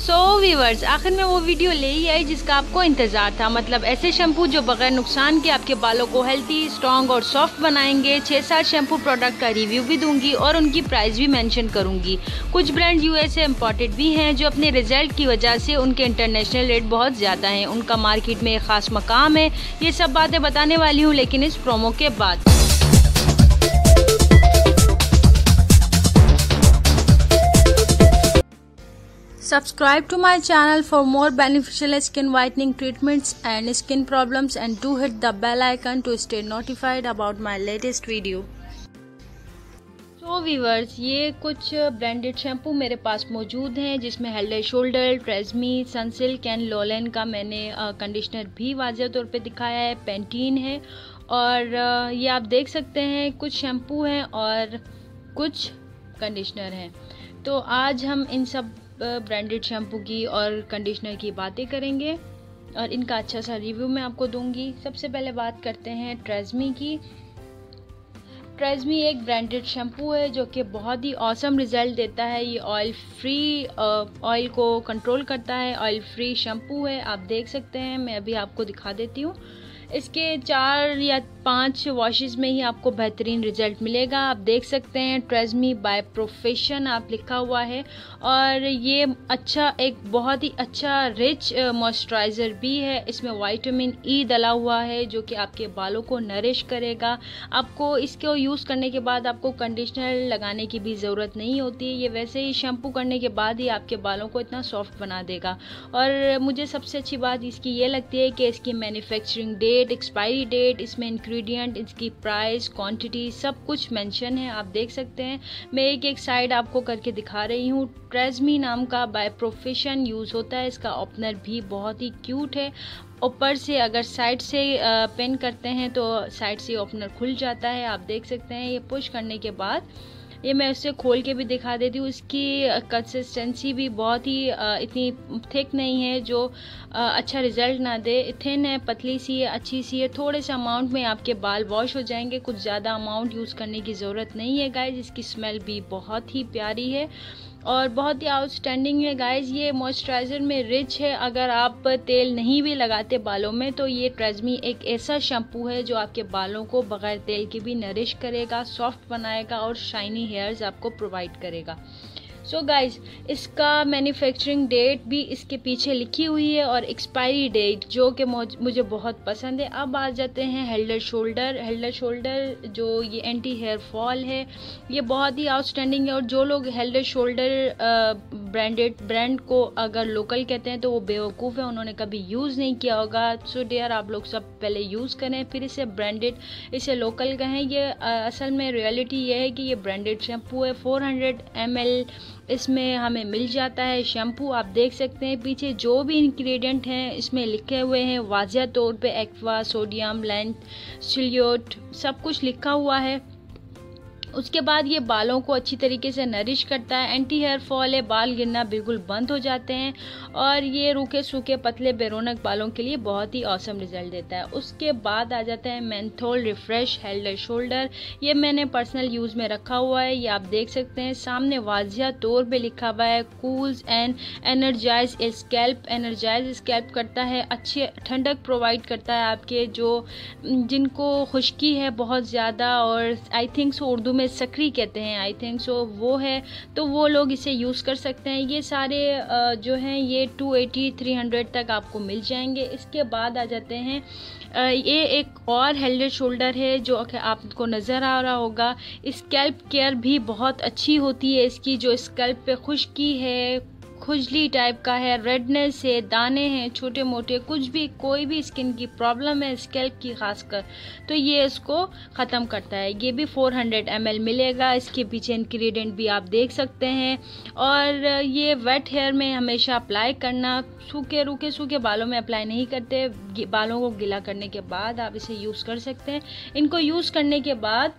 So viewers, आखिर में वो वीडियो ले ही आई जिसका आपको इंतज़ार था। मतलब ऐसे शैम्पू जो बगैर नुकसान के आपके बालों को हेल्थी, स्ट्रॉन्ग और सॉफ्ट बनाएंगे। 6-7 शैम्पू प्रोडक्ट का रिव्यू भी दूंगी और उनकी प्राइस भी मेंशन करूंगी। कुछ ब्रांड यूएसए इम्पोर्टेड भी हैं जो अपने रिजल्ट की वजह से उनके इंटरनेशनल रेट बहुत ज़्यादा हैं। उनका मार्केट में एक ख़ास मकाम है। ये सब बातें बताने वाली हूँ, लेकिन इस प्रोमो के बाद। Subscribe to my channel for more beneficial skin whitening treatments and skin problems, and do hit the bell icon to stay notified about my latest video. तो व्यूअर्स, ये कुछ ब्रांडेड शैम्पू मेरे पास मौजूद हैं जिसमें Head and Shoulders, Tresemme, Sunsilk and Lolane का मैंने कंडीशनर भी वाज़ेह तौर पे दिखाया है, पेंटीन है और ये आप देख सकते हैं कुछ शैम्पू हैं और कुछ कंडीशनर हैं। तो आज हम इन सब ब्रांडेड शैम्पू की और कंडीशनर की बातें करेंगे और इनका अच्छा सा रिव्यू मैं आपको दूंगी। सबसे पहले बात करते हैं ट्रेज़मी की। ट्रेज़मी एक ब्रांडेड शैम्पू है जो कि बहुत ही ऑसम रिज़ल्ट देता है। ये ऑयल फ्री ऑयल को कंट्रोल करता है। ऑयल फ्री शैम्पू है, आप देख सकते हैं। मैं अभी आपको दिखा देती हूँ। इसके 4 या 5 वॉशेस में ही आपको बेहतरीन रिजल्ट मिलेगा। आप देख सकते हैं ट्रेज़मी बाय प्रोफेशन आप लिखा हुआ है और ये एक बहुत ही अच्छा रिच मॉइस्चराइज़र भी है। इसमें विटामिन ई डला हुआ है जो कि आपके बालों को नरिश करेगा। आपको इसको यूज़ करने के बाद आपको कंडीशनर लगाने की भी ज़रूरत नहीं होती है। ये वैसे ही शैम्पू करने के बाद ही आपके बालों को इतना सॉफ्ट बना देगा। और मुझे सबसे अच्छी बात इसकी ये लगती है कि इसकी मैन्युफैक्चरिंग डेट, एक्सपायरी डेट, इसमें इंग्रेडिएंट, इसकी प्राइस, क्वांटिटी सब कुछ मेंशन है। आप देख सकते हैं। मैं एक साइड आपको करके दिखा रही हूँ। ट्रेज़मी नाम का बाय प्रोफेशन यूज़ होता है। इसका ओपनर भी बहुत ही क्यूट है। ऊपर से अगर साइड से पेन करते हैं तो साइड से ओपनर खुल जाता है। आप देख सकते हैं। ये पुश करने के बाद ये मैं उससे खोल के भी दिखा देती हूँ। इसकी कंसिस्टेंसी भी बहुत ही इतनी थिक नहीं है जो अच्छा रिज़ल्ट ना दे। थिन है, पतली सी है, अच्छी सी है। थोड़े से अमाउंट में आपके बाल वॉश हो जाएंगे। कुछ ज़्यादा अमाउंट यूज़ करने की ज़रूरत नहीं है गाइज। इसकी स्मेल भी बहुत ही प्यारी है और बहुत ही आउटस्टैंडिंग है गाइज। ये मॉइस्चराइज़र में रिच है। अगर आप तेल नहीं भी लगाते बालों में तो ये ट्रेज़मी एक ऐसा शैम्पू है जो आपके बालों को बगैर तेल के भी नरिश करेगा, सॉफ्ट बनाएगा और शाइनी हेयर्स आपको प्रोवाइड करेगा। सो गाइज, इसका मैन्युफैक्चरिंग डेट भी इसके पीछे लिखी हुई है और एक्सपायरी डेट जो कि मुझे बहुत पसंद है। अब आ जाते हैं held and shoulder. Held and shoulder जो ये एंटी हेयर फॉल है, ये बहुत ही आउटस्टैंडिंग है। और जो लोग हेल्ड एंड शोल्डर ब्रांड को अगर लोकल कहते हैं तो वो बेवकूफ़ है, उन्होंने कभी यूज़ नहीं किया होगा। सो डियर, आप लोग सब पहले यूज़ करें फिर इसे ब्रांडेड, इसे लोकल कहें। ये असल में रियलिटी ये है कि ये ब्रांडेड शैम्पू है। 400 ml इसमें हमें मिल जाता है शैम्पू। आप देख सकते हैं पीछे जो भी इंग्रेडिएंट हैं इसमें लिखे हुए हैं वाज़ेह तौर पे। एक्वा, सोडियम, लेंथ, सिल्यूट सब कुछ लिखा हुआ है। उसके बाद ये बालों को अच्छी तरीके से नरिश करता है। एंटी हेयर फॉल है, बाल गिरना बिल्कुल बंद हो जाते हैं और ये रूखे सूखे पतले बेरोनक बालों के लिए बहुत ही ऑसम रिजल्ट देता है। उसके बाद आ जाता है menthol refresh held and shoulder. ये मैंने पर्सनल यूज़ में रखा हुआ है। ये आप देख सकते हैं सामने वाज़ेह तौर पे लिखा हुआ है cools and energise scalp. Energise scalp करता है, अच्छी ठंडक प्रोवाइड करता है आपके जिनको खुश्की है बहुत ज़्यादा और आई थिंक सो उर्दू में सक्री कहते हैं, आई थिंक सो वो है, तो वो लोग इसे यूज़ कर सकते हैं। ये सारे जो हैं ये 280-300 तक आपको मिल जाएंगे। इसके बाद आ जाते हैं ये एक और हेल्ड एंड शोल्डर है जो आपको नज़र आ रहा होगा। स्कैल्प केयर भी बहुत अच्छी होती है इसकी। जो स्कैल्प पे खुश्की है, खुजली टाइप का है, रेडनेस है, दाने हैं छोटे मोटे, कुछ भी कोई भी स्किन की प्रॉब्लम है स्कैल्प की खासकर, तो ये इसको ख़त्म करता है। ये भी 400 ml मिलेगा। इसके पीछे इंग्रेडिएंट भी आप देख सकते हैं। और ये वेट हेयर में हमेशा अप्लाई करना, सूखे बालों में अप्लाई नहीं करते। बालों को गीला करने के बाद आप इसे यूज़ कर सकते हैं। इनको यूज़ करने के बाद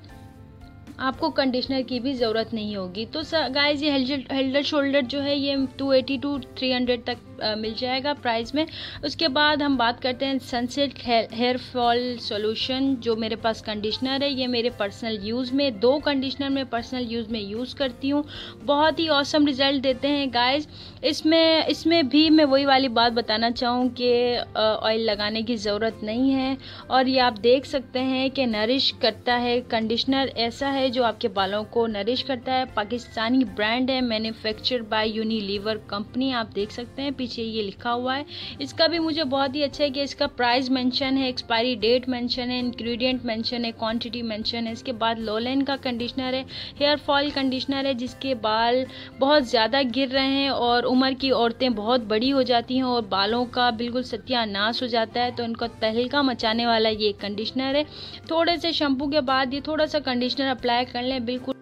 आपको कंडीशनर की भी ज़रूरत नहीं होगी। तो गाइस ये हेल्ड शोल्डर जो है ये 280 to 300 तक मिल जाएगा प्राइस में। उसके बाद हम बात करते हैं सनसिल्क हेयर फॉल सॉल्यूशन। जो मेरे पास कंडीशनर है ये मेरे पर्सनल यूज़ में, 2 कंडीशनर में पर्सनल यूज़ में यूज़ करती हूँ, बहुत ही ऑसम रिजल्ट देते हैं गाइस। इसमें भी मैं वही वाली बात बताना चाहूँ कि ऑयल लगाने की ज़रूरत नहीं है। और ये आप देख सकते हैं कि नरिश करता है, कंडीशनर ऐसा है जो आपके बालों को नरिश करता है। पाकिस्तानी ब्रांड है, मैन्युफैक्चर बाय यूनिलीवर कंपनी, आप देख सकते हैं पीछे ये लिखा हुआ है। इसका भी मुझे बहुत ही अच्छा है कि इसका प्राइस मेंशन है, एक्सपायरी डेट मेंशन है, इंग्रेडिएंट मेंशन है, क्वांटिटी मेंशन है। इसके बाद लोलेन का कंडीशनर है, हेयर फॉल कंडीशनर है, जिसके बाल बहुत ज़्यादा गिर रहे हैं और उम्र की औरतें बहुत बड़ी हो जाती हैं और बालों का बिल्कुल सत्यानाश हो जाता है, तो इनको तहलका मचाने वाला ये कंडीशनर है। थोड़े से शैम्पू के बाद ये थोड़ा सा कंडीशनर अप्लाई कर लें। बिल्कुल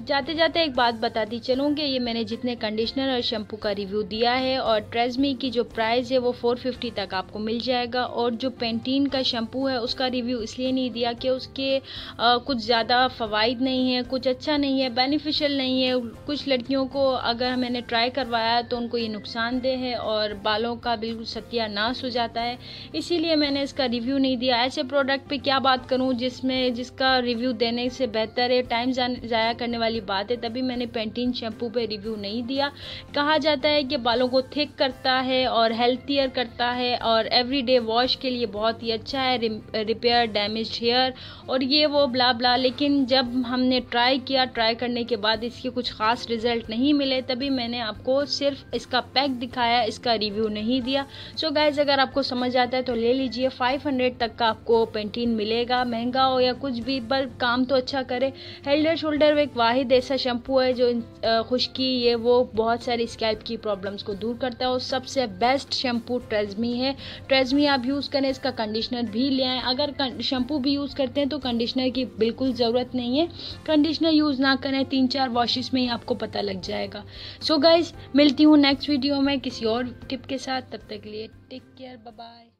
जाते जाते एक बात बताती चलूँ कि ये मैंने जितने कंडीशनर और शैम्पू का रिव्यू दिया है और ट्रेज़मी की जो प्राइस है वो 450 तक आपको मिल जाएगा। और जो पेंटीन का शैम्पू है उसका रिव्यू इसलिए नहीं दिया कि उसके कुछ ज़्यादा फ़वाइद नहीं है, कुछ अच्छा नहीं है, बेनिफिशियल नहीं है। कुछ लड़कियों को अगर मैंने ट्राई करवाया तो उनको ये नुकसानदेह है और बालों का बिल्कुल सत्यानाश हो जाता है, इसीलिए मैंने इसका रिव्यू नहीं दिया। ऐसे प्रोडक्ट पे क्या बात करूँ जिसका रिव्यू देने से बेहतर है टाइम ज़ाया करने वाली बात है, तभी मैंने पेंटीन शैम्पू पे रिव्यू नहीं दिया। कहा जाता है कि बालों को थिक करता है और हेल्थियर करता है और एवरीडे वॉश के लिए बहुत ही अच्छा है, रिपेयर डैमेज्ड हेयर और ये वो ब्ला ब्ला। लेकिन जब हमने ट्राई करने के बाद इसके कुछ खास रिजल्ट नहीं मिले, तभी मैंने आपको सिर्फ इसका पैक दिखाया, इसका रिव्यू नहीं दिया। सो गाइज अगर आपको समझ आता है तो ले लीजिए, 500 तक का आपको पेंटीन मिलेगा, महंगा हो या कुछ भी, पर काम तो अच्छा करे। हेल्ड शोल्डर एक वाहिद ऐसा शैम्पू है जो खुश्की ये वो बहुत सारी स्कैल्प की प्रॉब्लम्स को दूर करता है और सबसे बेस्ट शैम्पू ट्रेज़मी है। ट्रेज़मी आप यूज़ करें, इसका कंडीशनर भी ले आएँ। अगर शैम्पू भी यूज़ करते हैं तो कंडीशनर की बिल्कुल ज़रूरत नहीं है, कंडीशनर यूज़ ना करें, 3-4 वॉशेस में ही आपको पता लग जाएगा। सो गाइज मिलती हूँ नेक्स्ट वीडियो में किसी और टिप के साथ, तब तक के लिए टेक केयर, बाय बाय।